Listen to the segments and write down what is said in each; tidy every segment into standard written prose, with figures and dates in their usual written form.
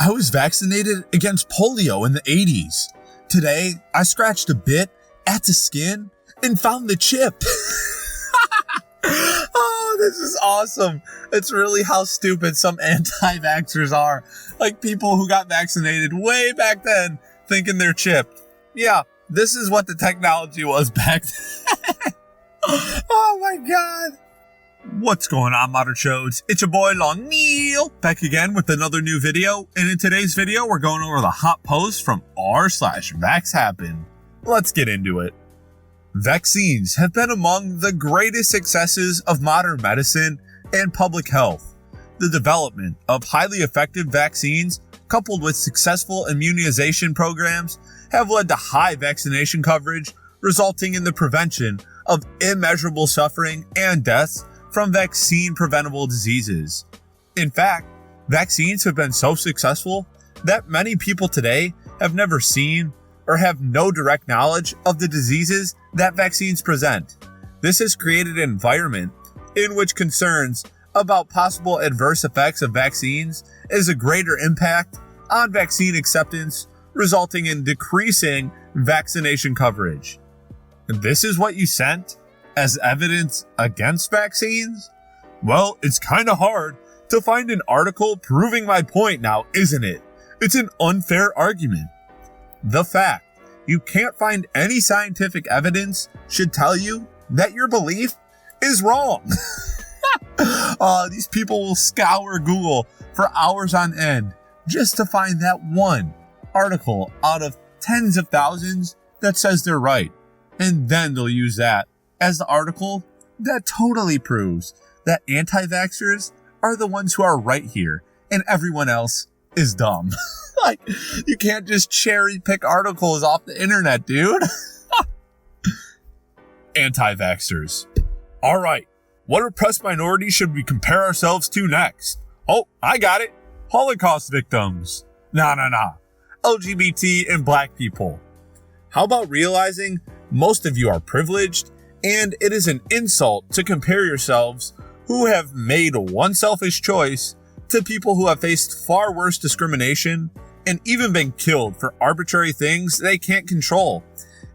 I was vaccinated against polio in the 80s. Today, I scratched a bit at the skin and found the chip. Oh, this is awesome. It's really how stupid some anti-vaxxers are. Like people who got vaccinated way back then thinking they're chipped. Yeah, this is what the technology was back then. Oh my god. What's going on, Modern Chodes? It's your boy Long Neil, back again with another new video. And in today's video, we're going over the hot post from r/VaxxHappened. Let's get into it. Vaccines have been among the greatest successes of modern medicine and public health. The development of highly effective vaccines, coupled with successful immunization programs, have led to high vaccination coverage, resulting in the prevention of immeasurable suffering and deaths from vaccine-preventable diseases. In fact, vaccines have been so successful that many people today have never seen or have no direct knowledge of the diseases that vaccines present. This has created an environment in which concerns about possible adverse effects of vaccines is a greater impact on vaccine acceptance, resulting in decreasing vaccination coverage. This is what you sent as evidence against vaccines? Well, it's kind of hard to find an article proving my point now, isn't it? It's an unfair argument. The fact you can't find any scientific evidence should tell you that your belief is wrong. These people will scour Google for hours on end just to find that one article out of tens of thousands that says they're right. And then they'll use that as the article that totally proves that anti-vaxxers are the ones who are right here and everyone else is dumb. Like, you can't just cherry pick articles off the internet, dude. Anti-vaxxers. All right, what oppressed minority should we compare ourselves to next? Oh, I got it. Holocaust victims. Nah. LGBT and black people. How about realizing most of you are privileged, and it is an insult to compare yourselves who have made one selfish choice to people who have faced far worse discrimination and even been killed for arbitrary things they can't control.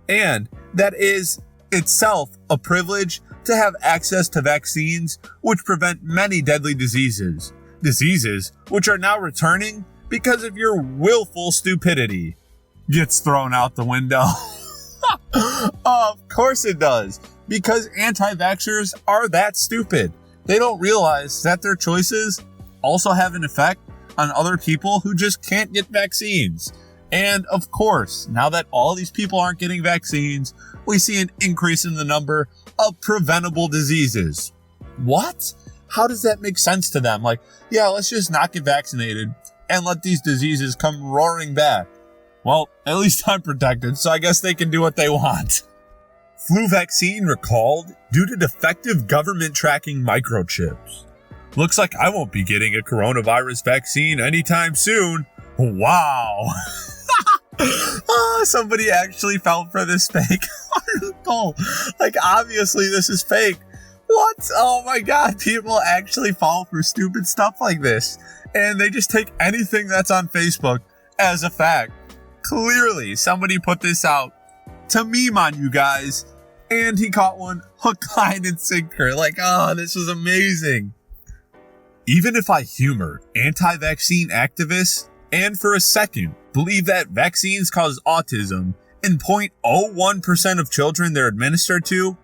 And that is itself a privilege to have access to vaccines which prevent many deadly diseases. Diseases which are now returning because of your willful stupidity. Gets thrown out the window. Of course it does. Because anti-vaxxers are that stupid. They don't realize that their choices also have an effect on other people who just can't get vaccines. And of course, now that all these people aren't getting vaccines, we see an increase in the number of preventable diseases. What? How does that make sense to them? Like, yeah, let's just not get vaccinated and let these diseases come roaring back. Well, at least I'm protected, so I guess they can do what they want. Flu vaccine recalled due to defective government tracking microchips. Looks like I won't be getting a coronavirus vaccine anytime soon. Wow. Somebody actually fell for this fake article. Like, obviously this is fake. What? Oh my god, people actually fall for stupid stuff like this. And they just take anything that's on Facebook as a fact. Clearly, somebody put this out to meme on you guys, and he caught one hook, line, and sinker. Like, oh, this was amazing. Even if I humor anti-vaccine activists, and for a second believe that vaccines cause autism in 0.01% of children they're administered to,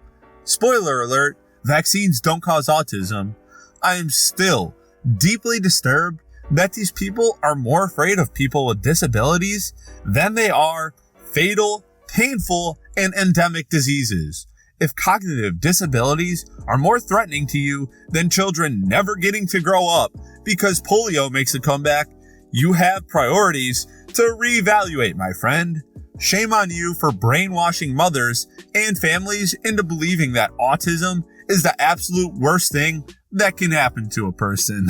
spoiler alert, vaccines don't cause autism, I am still deeply disturbed that these people are more afraid of people with disabilities than they are fatal, painful, and endemic diseases. If cognitive disabilities are more threatening to you than children never getting to grow up because polio makes a comeback, you have priorities to reevaluate, my friend. Shame on you for brainwashing mothers and families into believing that autism is the absolute worst thing that can happen to a person.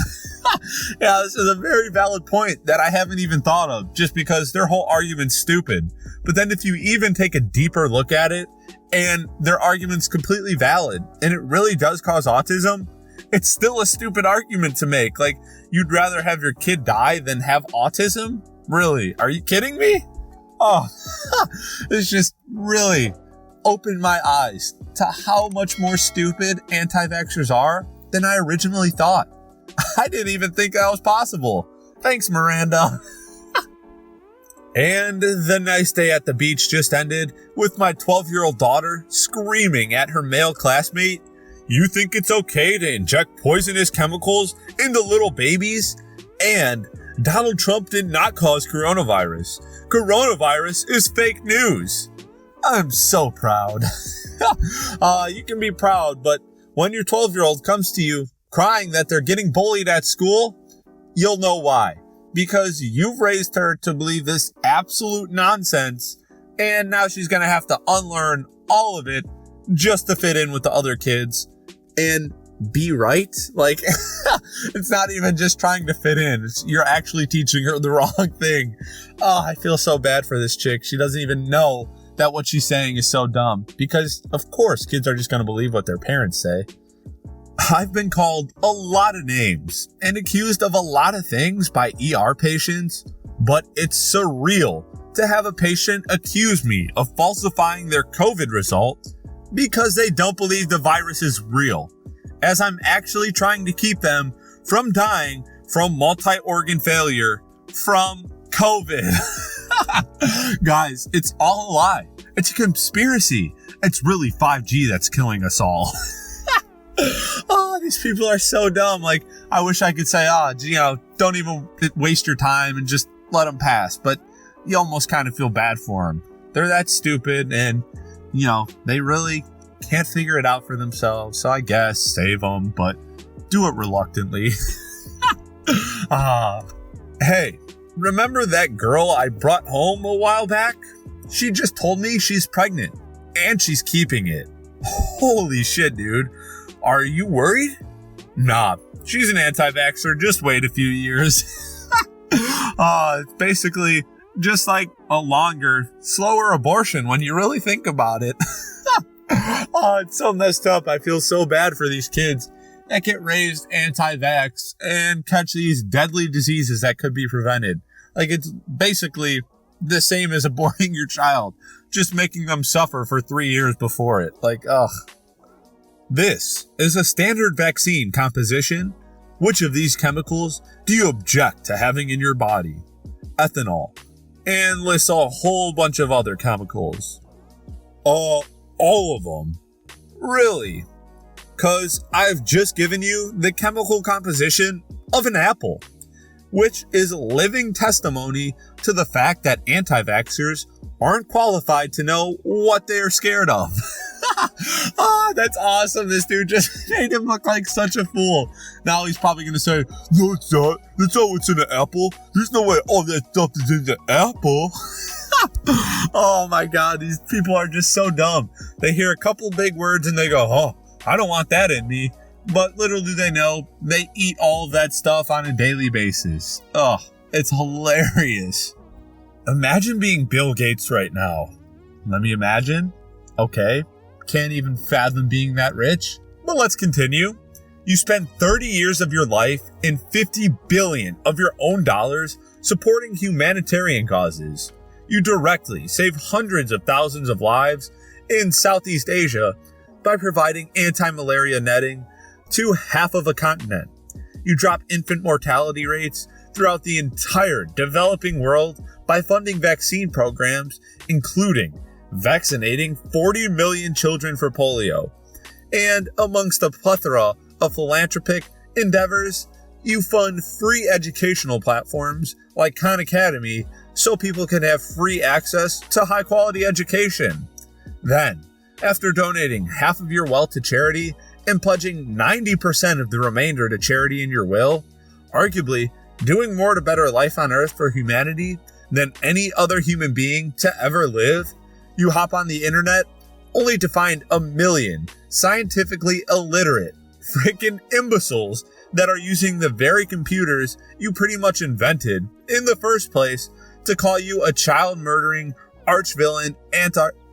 Yeah, this is a very valid point that I haven't even thought of, just because their whole argument's stupid. But then if you even take a deeper look at it, and their argument's completely valid, and it really does cause autism, It's still a stupid argument to make. Like, you'd rather have your kid die than have autism? Really? Are you kidding me? Oh, it's just really opened my eyes to how much more stupid anti-vaxxers are than I originally thought. I didn't even think that was possible. Thanks, Miranda. And the nice day at the beach just ended with my 12-year-old daughter screaming at her male classmate, "You think it's okay to inject poisonous chemicals into little babies? And Donald Trump did not cause coronavirus. Coronavirus is fake news." I'm so proud. You can be proud, but when your 12-year-old comes to you crying that they're getting bullied at school, you'll know why. Because you've raised her to believe this absolute nonsense, and now she's going to have to unlearn all of it just to fit in with the other kids and be right. Like, it's not even just trying to fit in. You're actually teaching her the wrong thing. Oh, I feel so bad for this chick. She doesn't even know that what she's saying is so dumb. Because, of course, kids are just going to believe what their parents say. I've been called a lot of names and accused of a lot of things by ER patients, but it's surreal to have a patient accuse me of falsifying their COVID result because they don't believe the virus is real, as I'm actually trying to keep them from dying from multi-organ failure from COVID. Guys, it's all a lie. It's a conspiracy. It's really 5G that's killing us all. Oh, these people are so dumb. Like, I wish I could say, don't even waste your time and just let them pass. But you almost kind of feel bad for them. They're that stupid and, they really can't figure it out for themselves. So I guess save them, but do it reluctantly. Hey, remember that girl I brought home a while back? She just told me she's pregnant and she's keeping it. Holy shit, dude. Are you worried? Nah, she's an anti-vaxxer. Just wait a few years. It's basically just like a longer, slower abortion when you really think about it. It's so messed up. I feel so bad for these kids that get raised anti-vax and catch these deadly diseases that could be prevented. Like, it's basically the same as aborting your child, just making them suffer for 3 years before it. Like, ugh. This is a standard vaccine composition. Which of these chemicals do you object to having in your body? Ethanol. And lists a whole bunch of other chemicals. All of them. Really? 'Cause I've just given you the chemical composition of an apple, which is living testimony to the fact that anti-vaxxers aren't qualified to know what they are scared of. That's awesome. This dude just made him look like such a fool. Now he's probably going to say, "No, it's not. That's not what's in the apple. There's no way all that stuff is in the apple." Oh my God. These people are just so dumb. They hear a couple big words and they go, "Oh, I don't want that in me." But little do they know, they eat all of that stuff on a daily basis. Oh, it's hilarious. Imagine being Bill Gates right now. Let me imagine. Okay. Can't even fathom being that rich. But let's continue. You spend 30 years of your life and 50 billion of your own dollars supporting humanitarian causes. You directly save hundreds of thousands of lives in Southeast Asia by providing anti-malaria netting to half of a continent. You drop infant mortality rates throughout the entire developing world by funding vaccine programs, including vaccinating 40 million children for polio. And amongst a plethora of philanthropic endeavors, you fund free educational platforms like Khan Academy so people can have free access to high quality education. Then, after donating half of your wealth to charity and pledging 90% of the remainder to charity in your will, arguably doing more to better life on Earth for humanity than any other human being to ever live, you hop on the internet only to find a million scientifically illiterate freaking imbeciles that are using the very computers you pretty much invented in the first place to call you a child-murdering arch-villain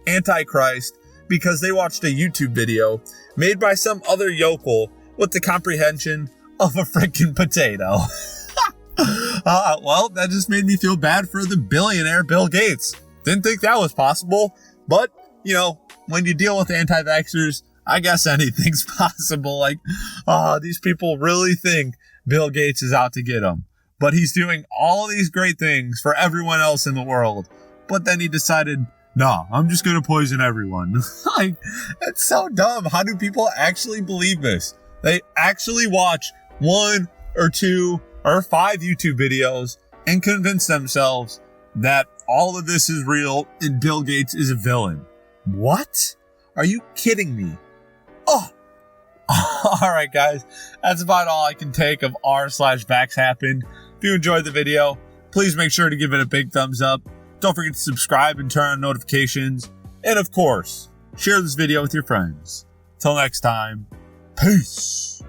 antichrist because they watched a YouTube video made by some other yokel with the comprehension of a freaking potato. Well, that just made me feel bad for the billionaire Bill Gates. Didn't think that was possible, but, you know, when you deal with anti-vaxxers, I guess anything's possible. Like, these people really think Bill Gates is out to get them. But he's doing all of these great things for everyone else in the world. But then he decided, no, I'm just going to poison everyone. Like, it's so dumb. How do people actually believe this? They actually watch 1 or 2 or 5 YouTube videos and convince themselves that all of this is real and Bill Gates is a villain. What? Are you kidding me? Oh, all right, guys. That's about all I can take of r/VaxxHappened. If you enjoyed the video, please make sure to give it a big thumbs up. Don't forget to subscribe and turn on notifications. And of course, share this video with your friends. Till next time, peace.